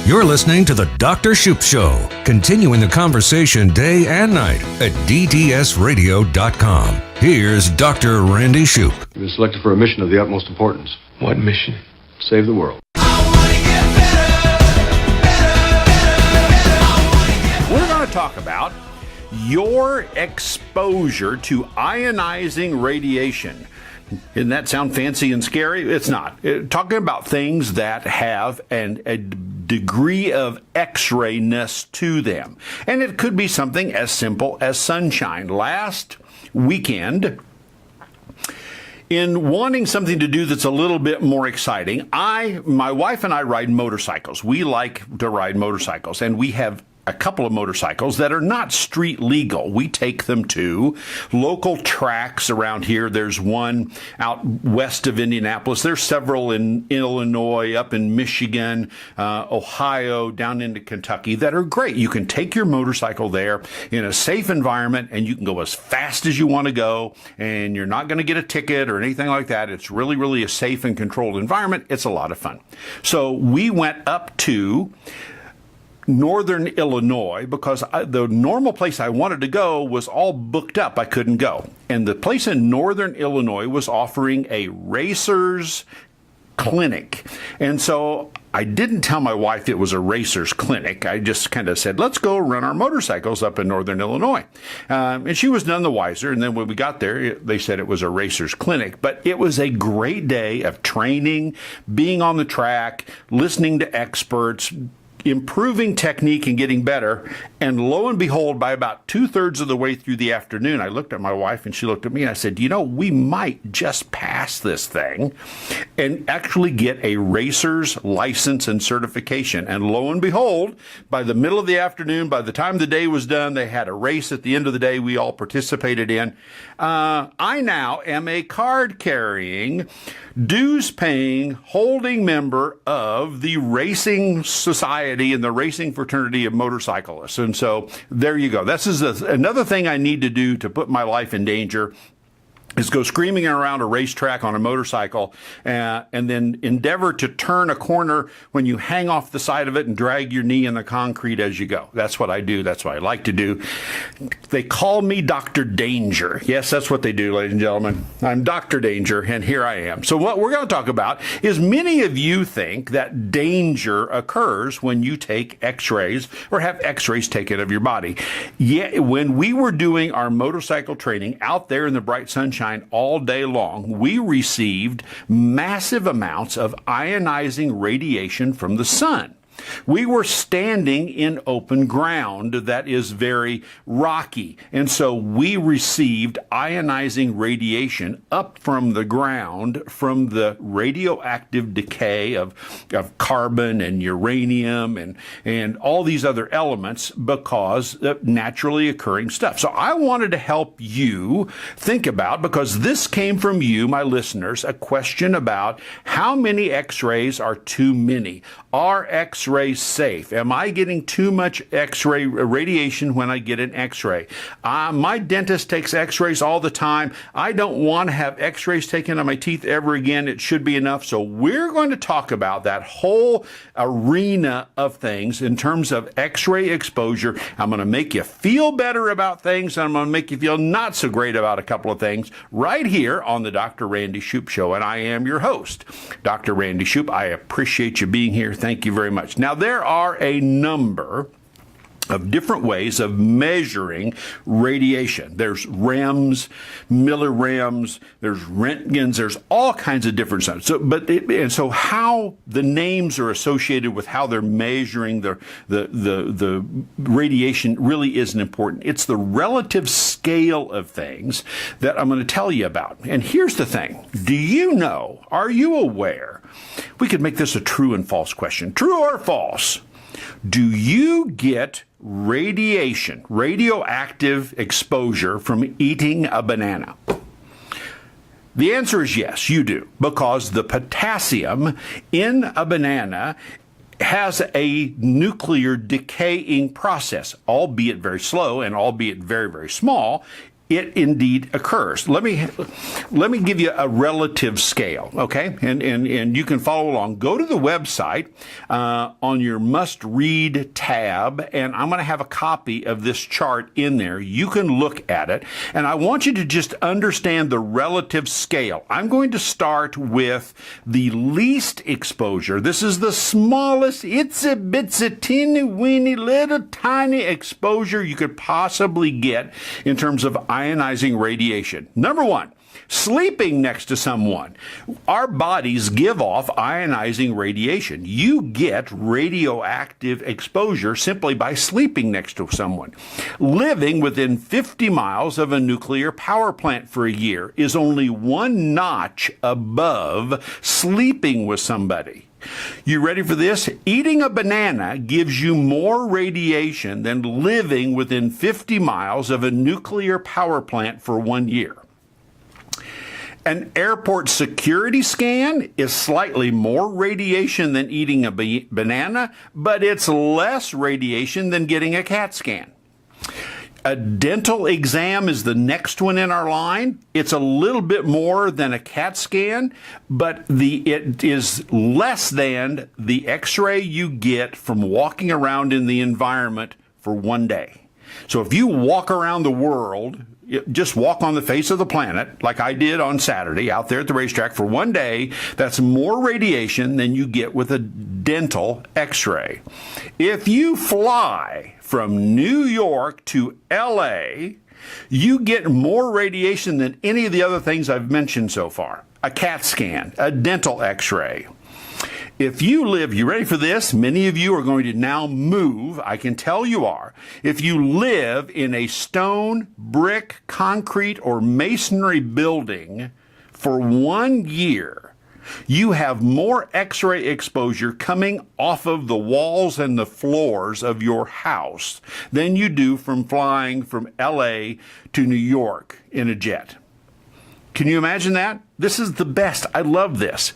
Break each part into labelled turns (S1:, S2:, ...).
S1: You're listening to the Dr. Shoup Show, continuing the conversation day and night at dtsradio.com. Here's Dr. Randy Shoup.
S2: You've been selected for a mission of the utmost importance.
S3: What mission?
S2: Save the world.
S4: We're going to talk about your exposure to ionizing radiation. Doesn't that sound fancy and scary? It's not. Talking about things that have a degree of X-rayness to them. And it could be something as simple as sunshine. Last weekend, in wanting something to do that's a little bit more exciting, my wife and I ride motorcycles. We like to ride motorcycles, and we have a couple of motorcycles that are not street legal. We take them to local tracks around here. There's one out west of Indianapolis. There's several in Illinois, up in Michigan, Ohio, down into Kentucky that are great. You can take your motorcycle there in a safe environment, and you can go as fast as you want to go, and you're not going to get a ticket or anything like that. It's really, really a safe and controlled environment. It's a lot of fun. So we went up to Northern Illinois because the normal place I wanted to go was all booked up. I couldn't go. And the place in Northern Illinois was offering a racer's clinic. And so I didn't tell my wife it was a racer's clinic. I just kind of said, let's go run our motorcycles up in Northern Illinois. And she was none the wiser. And then when we got there, they said it was a racer's clinic. But it was a great day of training, being on the track, listening to experts, improving technique and getting better. And lo and behold, by about 2/3 of the way through the afternoon, I looked at my wife and she looked at me and I said, we might just pass this thing and actually get a racer's license and certification. And lo and behold, by the middle of the afternoon, by the time the day was done, they had a race at the end of the day we all participated in. I now am a card-carrying, dues-paying, holding member of the Racing Society and the Racing Fraternity of Motorcyclists. And so there you go. This is another thing I need to do to put my life in danger, is go screaming around a racetrack on a motorcycle and then endeavor to turn a corner when you hang off the side of it and drag your knee in the concrete as you go. That's what I do. That's what I like to do. They call me Dr. Danger. Yes, that's what they do, ladies and gentlemen. I'm Dr. Danger, and here I am. So what we're going to talk about is many of you think that danger occurs when you take X-rays or have X-rays taken of your body. Yeah, when we were doing our motorcycle training out there in the bright sunshine all day long, we received massive amounts of ionizing radiation from the sun. We were standing in open ground that is very rocky, and so we received ionizing radiation up from the ground from the radioactive decay of carbon and uranium and all these other elements because of naturally occurring stuff. So I wanted to help you think about, because this came from you, my listeners, a question about how many X-rays are too many. Are X-rays safe? Am I getting too much X-ray radiation when I get an X-ray? My dentist takes X-rays all the time. I don't want to have X-rays taken on my teeth ever again. It should be enough. So we're going to talk about that whole arena of things in terms of X-ray exposure. I'm going to make you feel better about things, and I'm going to make you feel not so great about a couple of things right here on the Dr. Randy Shoup Show. And I am your host, Dr. Randy Shoup. I appreciate you being here. Thank you very much. Now, there are a number of different ways of measuring radiation. There's REMS, millirems, there's Röntgens, there's all kinds of different stuff. So how the names are associated with how they're measuring the radiation really isn't important. It's the relative scale of things that I'm going to tell you about. And here's the thing. Do you know, are you aware, we could make this a true and false question. True or false? Do you get radiation, radioactive exposure from eating a banana? The answer is yes, you do, because the potassium in a banana has a nuclear decaying process, albeit very slow and albeit very, very small. it indeed occurs. Let me give you a relative scale, okay? And you can follow along. Go to the website on your must-read tab, and I'm going to have a copy of this chart in there. You can look at it, and I want you to just understand the relative scale. I'm going to start with the least exposure. This is the smallest, itsy-bitsy, teeny-weeny, little tiny exposure you could possibly get in terms of ionizing radiation. Number one, sleeping next to someone. Our bodies give off ionizing radiation. You get radioactive exposure simply by sleeping next to someone. Living within 50 miles of a nuclear power plant for a year is only one notch above sleeping with somebody. You ready for this? Eating a banana gives you more radiation than living within 50 miles of a nuclear power plant for 1 year. An airport security scan is slightly more radiation than eating a banana, but it's less radiation than getting a CAT scan. A dental exam is the next one in our line. It's a little bit more than a CAT scan, but it is less than the X-ray you get from walking around in the environment for 1 day. So if you walk around the world, just walk on the face of the planet, like I did on Saturday out there at the racetrack for 1 day, that's more radiation than you get with a dental X-ray. If you fly from New York to LA, you get more radiation than any of the other things I've mentioned so far. A CAT scan, a dental X-ray. If you live, you ready for this? Many of you are going to now move. I can tell you are. If you live in a stone, brick, concrete, or masonry building for 1 year, you have more X-ray exposure coming off of the walls and the floors of your house than you do from flying from LA to New York in a jet. Can you imagine that? This is the best. I love this.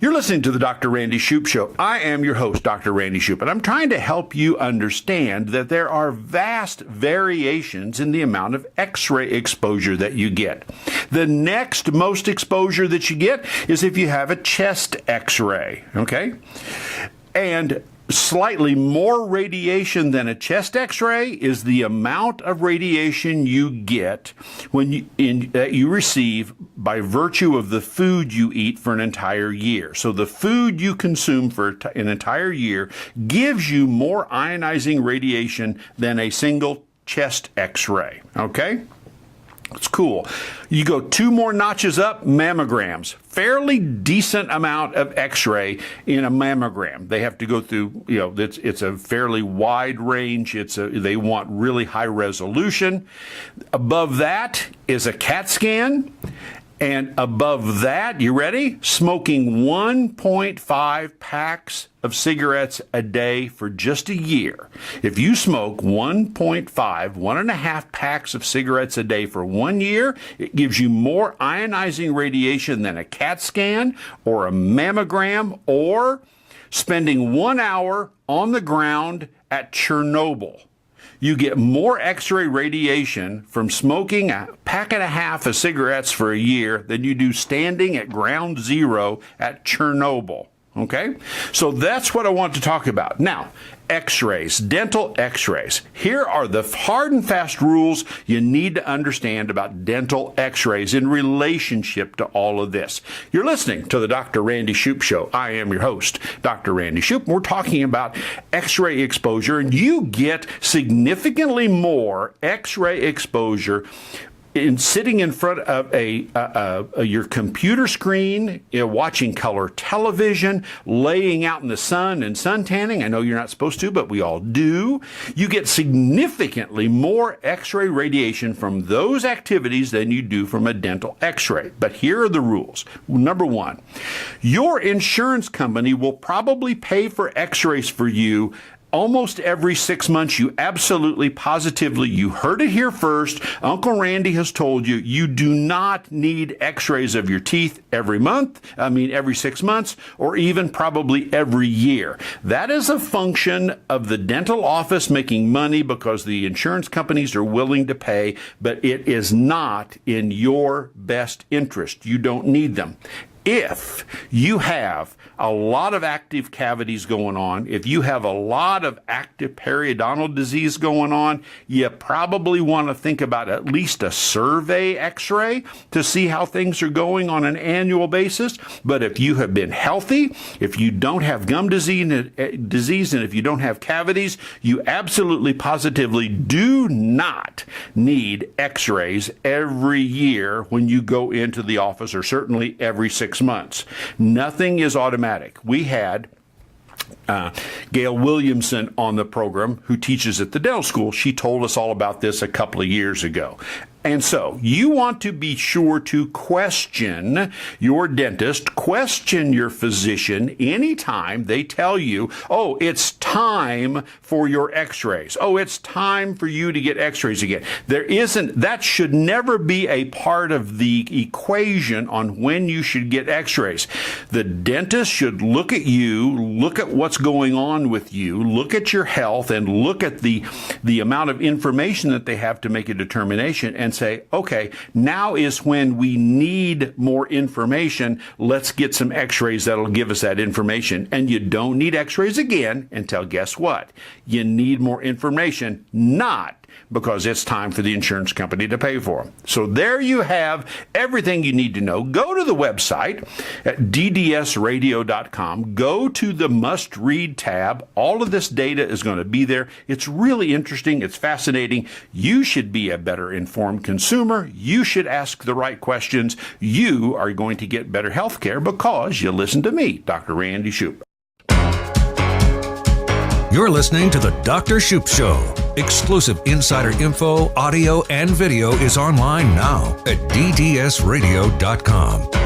S4: You're listening to the Dr. Randy Shoup Show. I am your host, Dr. Randy Shoup, and I'm trying to help you understand that there are vast variations in the amount of X-ray exposure that you get. The next most exposure that you get is if you have a chest X-ray, okay? And slightly more radiation than a chest X-ray is the amount of radiation you get when you receive by virtue of the food you eat for an entire year. So the food you consume for an entire year gives you more ionizing radiation than a single chest X-ray. Okay? It's cool. You go 2 more notches up, mammograms. Fairly decent amount of X-ray in a mammogram. They have to go through, it's a fairly wide range. They want really high resolution. Above that is a CAT scan. And above that, you ready? Smoking 1.5 packs of cigarettes a day for just a year. If you smoke 1.5 packs of cigarettes a day for 1 year, it gives you more ionizing radiation than a CAT scan or a mammogram or spending 1 hour on the ground at Chernobyl. You get more X-ray radiation from smoking a pack and a half of cigarettes for a year than you do standing at ground zero at Chernobyl. Okay? So that's what I want to talk about. Now, X-rays, dental X-rays. Here are the hard and fast rules you need to understand about dental X-rays in relationship to all of this. You're listening to the Dr. Randy Shoup Show. I am your host, Dr. Randy Shoup. We're talking about X-ray exposure, and you get significantly more X-ray exposure in sitting in front of your computer screen, watching color television, laying out in the sun and sun tanning. I know you're not supposed to, but we all do. You get significantly more X-ray radiation from those activities than you do from a dental X-ray. But here are the rules. Number one, your insurance company will probably pay for X-rays for you almost every 6 months. You absolutely, positively, you heard it here first. Uncle Randy has told you, you do not need x-rays of your teeth every 6 months, or even probably every year. That is a function of the dental office making money because the insurance companies are willing to pay, but it is not in your best interest. You don't need them. If you have a lot of active cavities going on, if you have a lot of active periodontal disease going on, you probably want to think about at least a survey x-ray to see how things are going on an annual basis. But if you have been healthy, if you don't have gum disease, and if you don't have cavities, you absolutely positively do not need x-rays every year when you go into the office, or certainly every 6 months. Nothing is automatic. We had Gail Williamson on the program, who teaches at the dental school. She told us all about this a couple of years ago. And so you want to be sure to question your dentist, question your physician anytime they tell you, oh, it's time for your x-rays. Oh, it's time for you to get x-rays again. That should never be a part of the equation on when you should get x-rays. The dentist should look at you, look at what's going on with you, look at your health, and look at the amount of information that they have to make a determination, and say, okay, now is when we need more information. Let's get some x-rays that'll give us that information. And you don't need x-rays again until, guess what? You need more information, not because it's time for the insurance company to pay for them. So there you have everything you need to know. Go to the website at ddsradio.com. Go to the must read tab. All of this data is going to be there. It's really interesting. It's fascinating. You should be a better informed consumer. You should ask the right questions. You are going to get better health care because you listen to me, Dr. Randy Shoup.
S1: You're listening to The Dr. Shoup Show. Exclusive insider info, audio, and video is online now at ddsradio.com.